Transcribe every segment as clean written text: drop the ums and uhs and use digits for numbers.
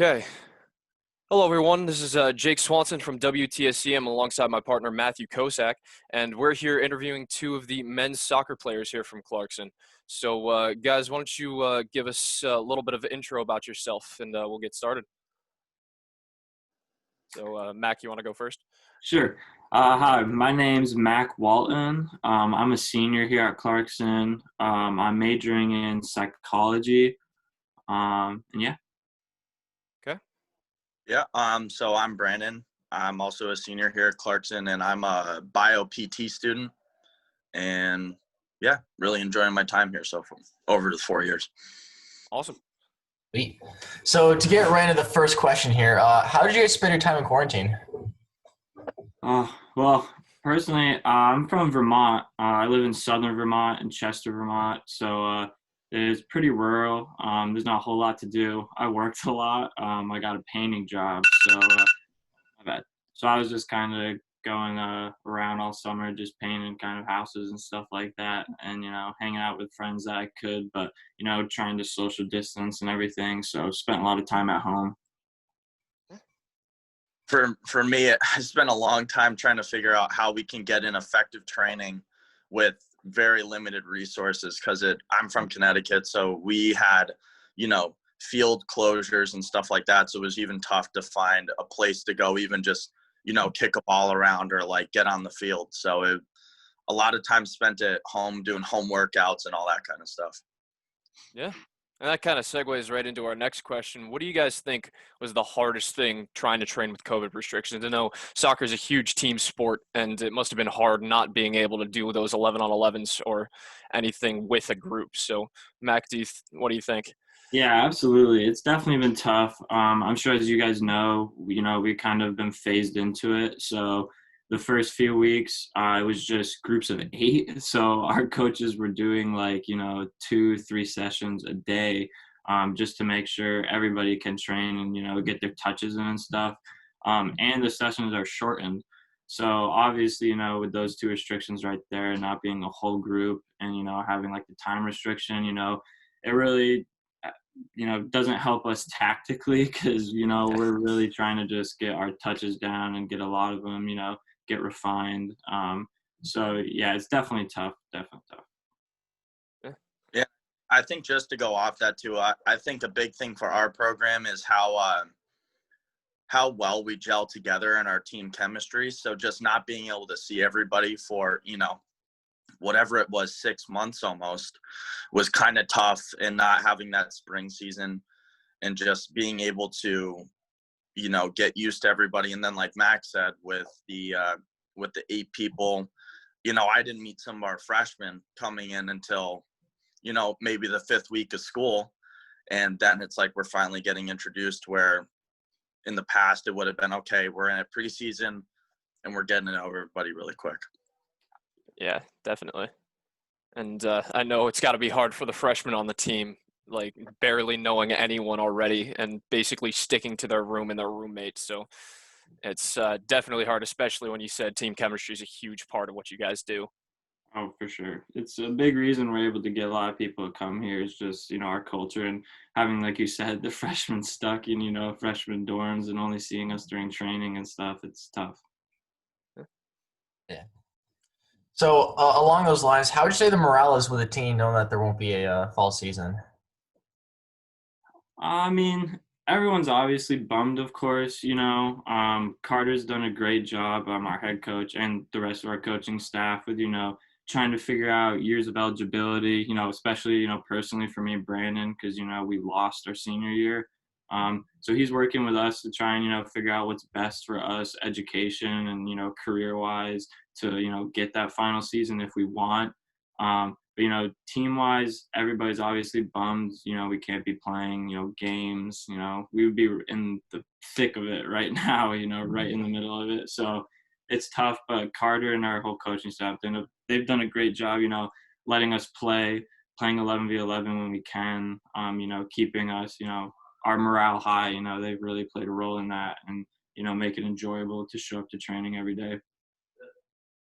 Okay. Hello, everyone. This is Jake Swanson from WTSC. I'm alongside my partner, Matthew Kosak, and we're here interviewing two of the men's soccer players here from Clarkson. So, guys, why don't you give us a little bit of an intro about yourself, and we'll get started. So, Mack, you want to go first? Sure. Hi, my name's Mack Walton. I'm a senior here at Clarkson. I'm majoring in psychology. And yeah. Okay. Yeah, so I'm Brandon. I'm also a senior here at Clarkson, and I'm a bio PT student. And yeah, really enjoying my time here so far, over the 4 years. Awesome. Sweet. So to get right into the first question here, how did you guys spend your time in quarantine? Well, personally, I'm from Vermont. I live in southern Vermont, in Chester, Vermont. So it's pretty rural. There's not a whole lot to do. I worked a lot. I got a painting job, so my bad. So I was just kind of going around all summer, just painting kind of houses and stuff like that, and hanging out with friends that I could, but trying to social distance and everything. So spent a lot of time at home. For me, I spent a long time trying to figure out how we can get in effective training with very limited resources, because I'm from Connecticut, so we had, field closures and stuff like that. So it was even tough to find a place to go, even just, kick a ball around or like get on the field. So a lot of time spent at home doing home workouts and all that kind of stuff. Yeah. And that kind of segues right into our next question. What do you guys think was the hardest thing trying to train with COVID restrictions? I know soccer is a huge team sport, and it must have been hard not being able to do those 11-on-11s or anything with a group. So, Mac, what do you think? Yeah, absolutely. It's definitely been tough. I'm sure, as you guys know, we kind of been phased into it. So the first few weeks, it was just groups of 8. So our coaches were doing 2-3 sessions a day, just to make sure everybody can train and, get their touches in and stuff. And the sessions are shortened. So obviously, with those 2 restrictions right there, not being a whole group and, having the time restriction, it really, doesn't help us tactically, because, we're really trying to just get our touches down and get a lot of them, get refined. So yeah, it's definitely tough. Yeah, I think just to go off that too, I think a big thing for our program is how well we gel together in our team chemistry. So just not being able to see everybody for, whatever it was, 6 months almost, was kind of tough, and not having that spring season and just being able to, get used to everybody. And then like Max said, with the 8 people, I didn't meet some of our freshmen coming in until, maybe the 5th week of school. And then it's like we're finally getting introduced, where in the past it would have been, okay, we're in a preseason and we're getting to know everybody really quick. Yeah, definitely. And I know it's got to be hard for the freshmen on the team, like barely knowing anyone already and basically sticking to their room and their roommates. So it's definitely hard, especially when you said team chemistry is a huge part of what you guys do. Oh, for sure. It's a big reason we're able to get a lot of people to come here. Is just, our culture, and having, like you said, the freshmen stuck in, freshman dorms and only seeing us during training and stuff. It's tough. Yeah. So along those lines, how would you say the morale is with the team, knowing that there won't be a fall season? I mean, everyone's obviously bummed, of course. Carter's done a great job, our head coach, and the rest of our coaching staff with, trying to figure out years of eligibility, especially, personally for me and Brandon, because, we lost our senior year. So he's working with us to try and, figure out what's best for us, education and, career-wise, to, get that final season if we want. But, team-wise, everybody's obviously bummed. We can't be playing, games. We would be in the thick of it right now, right in the middle of it. So it's tough, but Carter and our whole coaching staff, they've done a great job, letting us playing 11v11 when we can, keeping us, our morale high. They've really played a role in that, and, make it enjoyable to show up to training every day.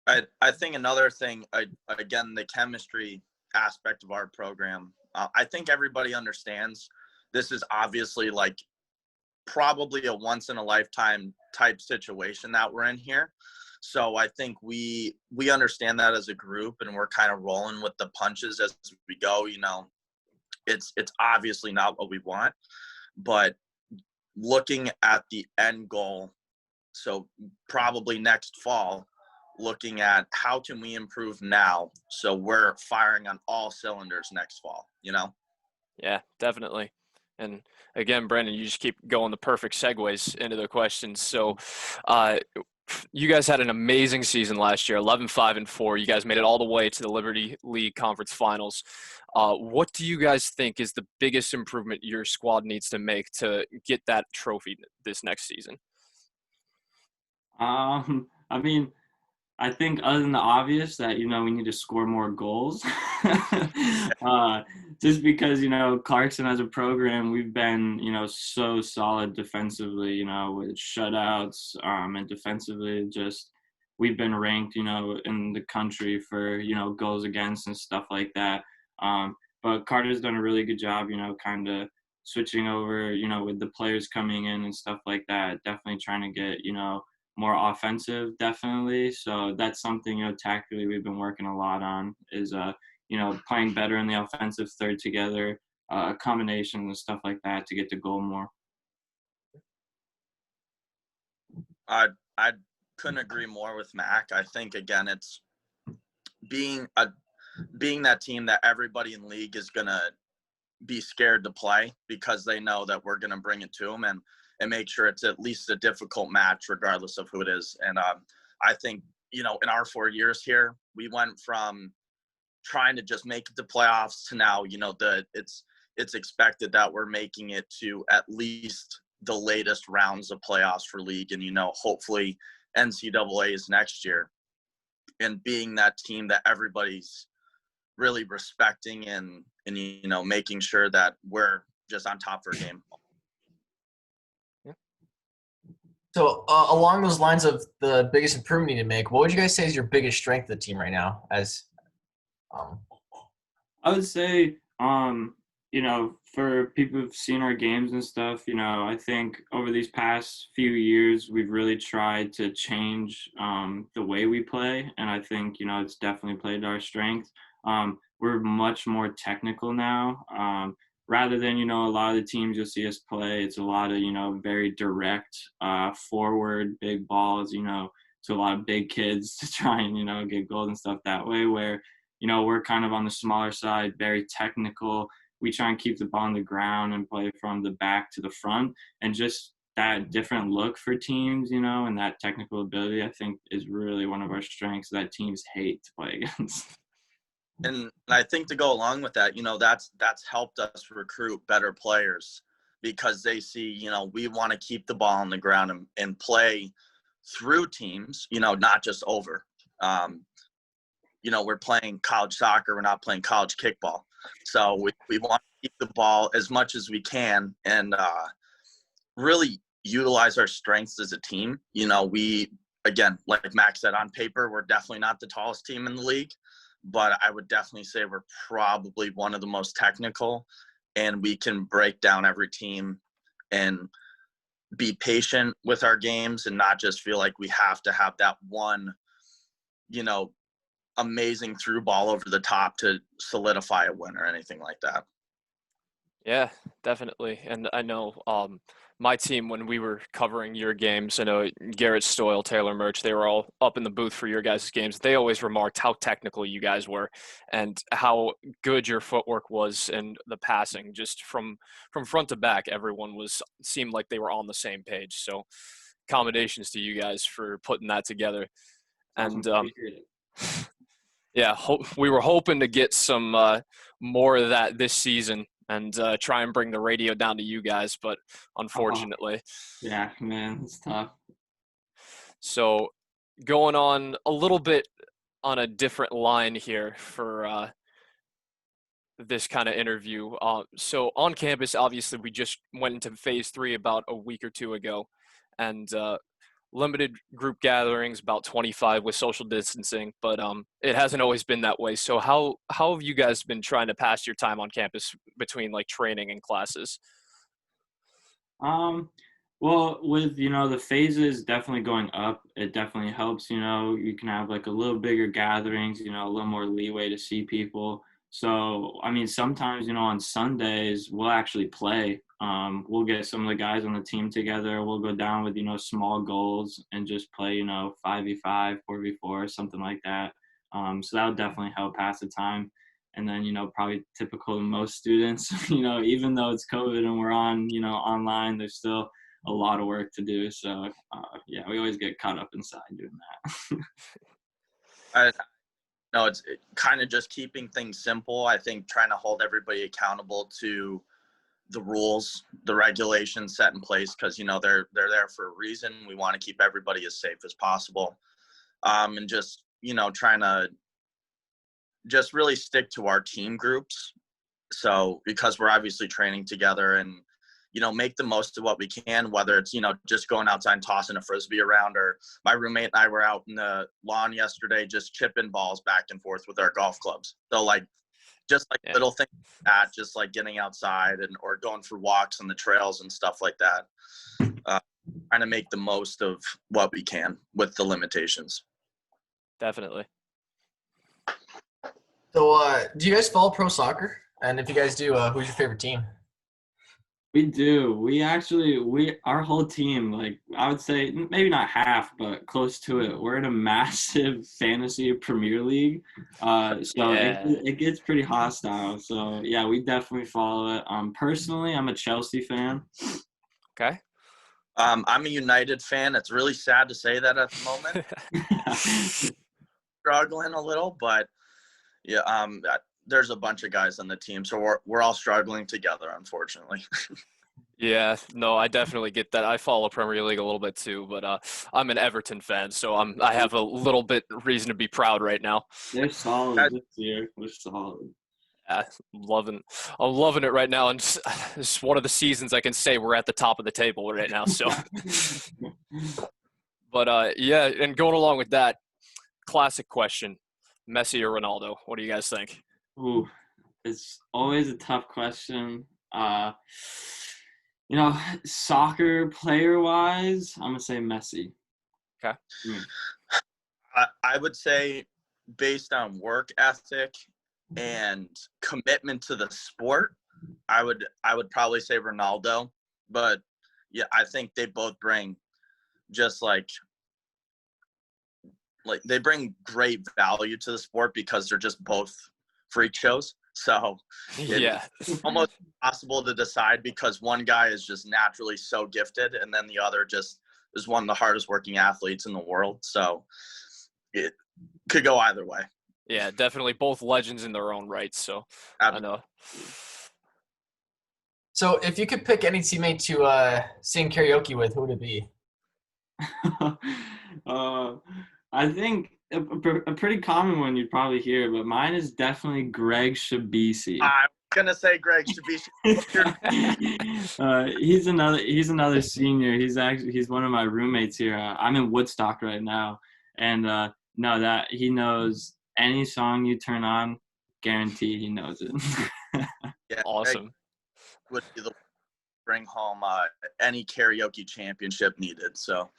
I think another thing, again, the chemistry aspect of our program, I think everybody understands this is obviously like probably a once in a lifetime type situation that we're in here. So I think we understand that as a group, and we're kind of rolling with the punches as we go. It's obviously not what we want, but looking at the end goal, so probably next fall, looking at how can we improve now so we're firing on all cylinders next fall. Yeah, definitely. And again, Brandon, you just keep going the perfect segues into the questions. So you guys had an amazing season last year, 11-5-4. You guys made it all the way to the Liberty League Conference Finals. What do you guys think is the biggest improvement your squad needs to make to get that trophy this next season? I mean, I think other than the obvious that, we need to score more goals. Just because, Clarkson as a program, we've been, so solid defensively, with shutouts, and defensively just we've been ranked, in the country for, goals against and stuff like that. But Carter's done a really good job, kind of switching over, with the players coming in and stuff like that, definitely trying to get, more offensive, definitely. So that's something, tactically we've been working a lot on is, playing better in the offensive third together, combinations and stuff like that to get to goal more. I couldn't agree more with Mack. I think, again, it's being that team that everybody in league is going to be scared to play because they know that we're going to bring it to them and make sure it's at least a difficult match regardless of who it is. And I think, in our 4 years here, we went from trying to just make it to playoffs to now, it's expected that we're making it to at least the latest rounds of playoffs for league and, hopefully NCAAs next year, and being that team that everybody's really respecting and making sure that we're just on top for a game. So along those lines of the biggest improvement you need to make, what would you guys say is your biggest strength of the team right now? I would say, for people who've seen our games and stuff, I think over these past few years, we've really tried to change the way we play. And I think, it's definitely played to our strength. We're much more technical now. Rather than, a lot of the teams you'll see us play, it's a lot of, very direct forward, big balls, to a lot of big kids to try and, get goals and stuff that way where, we're kind of on the smaller side, very technical. We try and keep the ball on the ground and play from the back to the front. And just that different look for teams, and that technical ability, I think, is really one of our strengths that teams hate to play against. And I think to go along with that, that's helped us recruit better players because they see, we want to keep the ball on the ground and play through teams, not just over. We're playing college soccer. We're not playing college kickball. So we want to keep the ball as much as we can and really utilize our strengths as a team. We, again, like Max said, on paper, we're definitely not the tallest team in the league. But I would definitely say we're probably one of the most technical, and we can break down every team and be patient with our games and not just feel like we have to have that one, amazing through ball over the top to solidify a win or anything like that. Yeah, definitely. And I know my team, when we were covering your games, I know Garrett Stoyle, Taylor Murch, they were all up in the booth for your guys' games. They always remarked how technical you guys were and how good your footwork was and the passing. Just from front to back, everyone seemed like they were on the same page. So accommodations to you guys for putting that together. And yeah, we were hoping to get some more of that this season and try and bring the radio down to you guys, but unfortunately. Yeah, man, it's tough. So going on a little bit on a different line here for this kind of interview. So on campus, obviously, we just went into phase 3 about a week or two ago, and limited group gatherings, about 25 with social distancing, but it hasn't always been that way. So how have you guys been trying to pass your time on campus between like training and classes? Well, with, the phases definitely going up, it definitely helps, you can have like a little bigger gatherings, a little more leeway to see people. So, I mean, sometimes, on Sundays, we'll actually play. We'll get some of the guys on the team together. We'll go down with, small goals and just play, 5v5, 4v4, something like that. So that would definitely help pass the time. And then, probably typical of most students, even though it's COVID and we're on, online, there's still a lot of work to do. So, yeah, we always get caught up inside doing that. I No, it's kind of just keeping things simple. I think trying to hold everybody accountable to the rules, the regulations set in place, because they're there for a reason. We want to keep everybody as safe as possible, and just trying to just really stick to our team groups. So because we're obviously training together, and make the most of what we can, whether it's, just going outside and tossing a Frisbee around, or my roommate and I were out in the lawn yesterday just chipping balls back and forth with our golf clubs. So just little things like that, just like getting outside or going for walks on the trails and stuff like that. Trying to make the most of what we can with the limitations. Definitely. So, do you guys follow pro soccer? And if you guys do, who's your favorite team? We do. Our whole team, like I would say maybe not half, but close to it. We're in a massive fantasy Premier League. It gets pretty hostile. So yeah, we definitely follow it. Personally, I'm a Chelsea fan. Okay. I'm a United fan. It's really sad to say that at the moment. Struggling a little, but yeah, there's a bunch of guys on the team, so we're all struggling together, unfortunately. Yeah, no, I definitely get that. I follow Premier League a little bit too, but I'm an Everton fan, so I have a little bit reason to be proud right now. They're solid this year. They're solid. Yeah, I'm loving it right now, and it's one of the seasons I can say we're at the top of the table right now. So, but yeah, and going along with that, classic question: Messi or Ronaldo? What do you guys think? Ooh, it's always a tough question. Soccer player-wise, I'm going to say Messi. Okay. I would say based on work ethic and commitment to the sport, I would probably say Ronaldo. But, yeah, I think they both bring just like they bring great value to the sport because they're just both freak shows. So yeah, it's almost impossible to decide because one guy is just naturally so gifted, and then the other just is one of the hardest working athletes in the world. So it could go either way. Yeah, definitely both legends in their own right. So I know. So if you could pick any teammate to sing karaoke with, who would it be? I think a pretty common one you'd probably hear, but mine is definitely Greg Shabisi. I'm gonna say Greg Shabisi. He's another senior. He's one of my roommates here. I'm in Woodstock right now, and that he knows any song you turn on, guarantee he knows it. Yeah, awesome. Would be the bring home any karaoke championship needed. So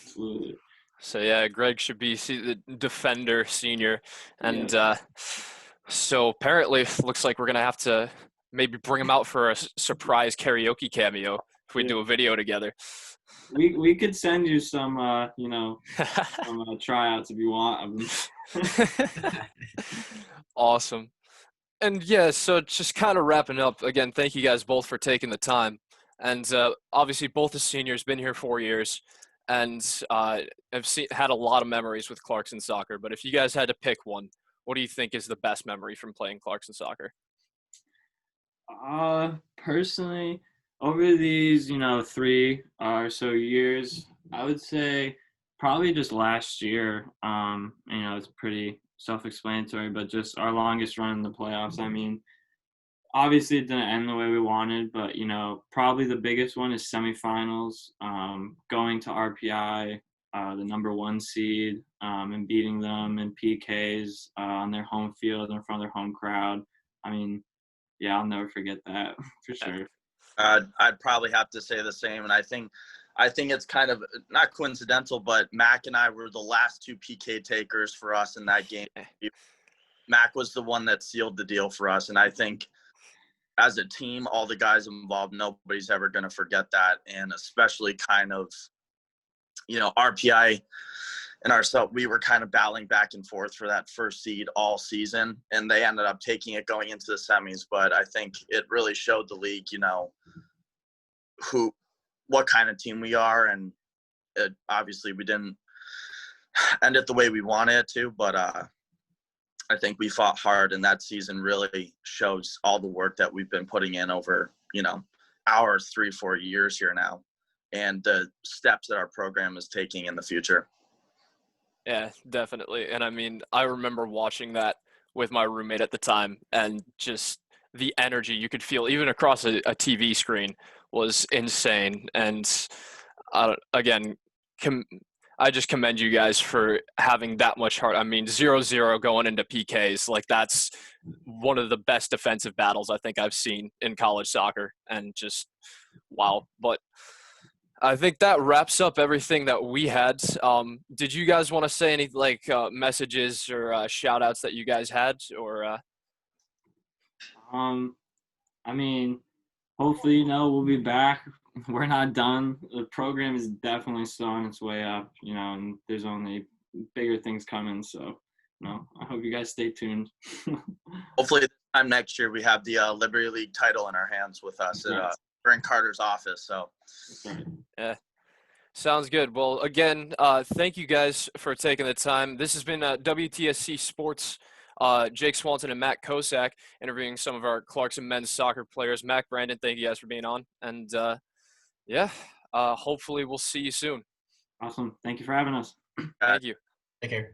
absolutely. So yeah, Greg should be the defender senior, and so apparently looks like we're gonna have to maybe bring him out for a surprise karaoke cameo if we do a video together. We could send you some some tryouts if you want. Awesome. And yeah, so just kind of wrapping up again. Thank you guys both for taking the time, and obviously both the seniors been here 4 years. And I've had a lot of memories with Clarkson soccer. But if you guys had to pick one, what do you think is the best memory from playing Clarkson soccer? Personally, over these 3 or so years, I would say probably just last year. It's pretty self-explanatory, but just our longest run in the playoffs. I mean, obviously it didn't end the way we wanted, but probably the biggest one is semifinals, going to RPI, the number 1 seed, and beating them in PKs on their home field in front of their home crowd. I mean, yeah, I'll never forget that for sure. I'd probably have to say the same, and I think it's kind of not coincidental, but Mack and I were the last two PK takers for us in that game. Mack was the one that sealed the deal for us, and I think as a team, all the guys involved, nobody's ever going to forget that, and especially kind of, RPI and ourselves, we were kind of battling back and forth for that first seed all season, and they ended up taking it going into the semis. But I think it really showed the league, what kind of team we are, and obviously we didn't end it the way we wanted it to, but I think we fought hard, and that season really shows all the work that we've been putting in over, our 3-4 years here now, and the steps that our program is taking in the future. Yeah, definitely. And I mean, I remember watching that with my roommate at the time, and just the energy you could feel even across a TV screen was insane. And again, I just commend you guys for having that much heart. I mean, 0-0 going into PKs, like that's one of the best defensive battles I think I've seen in college soccer, and just wow. But I think that wraps up everything that we had. Did you guys want to say any messages or shout outs that you guys had, or I mean, hopefully, we'll be back. We're not done. The program is definitely still on its way up, and there's only bigger things coming. So, I hope you guys stay tuned. Hopefully this time next year we have the Liberty League title in our hands with us at Brent Carter's office. So, yeah. Sounds good. Well, again, thank you guys for taking the time. This has been WTSC Sports. Jake Walton and Matt Kosak interviewing some of our Clarkson men's soccer players. Mack, Brandon, thank you guys for being on. And hopefully we'll see you soon. Awesome. Thank you for having us. Thank you. Take care.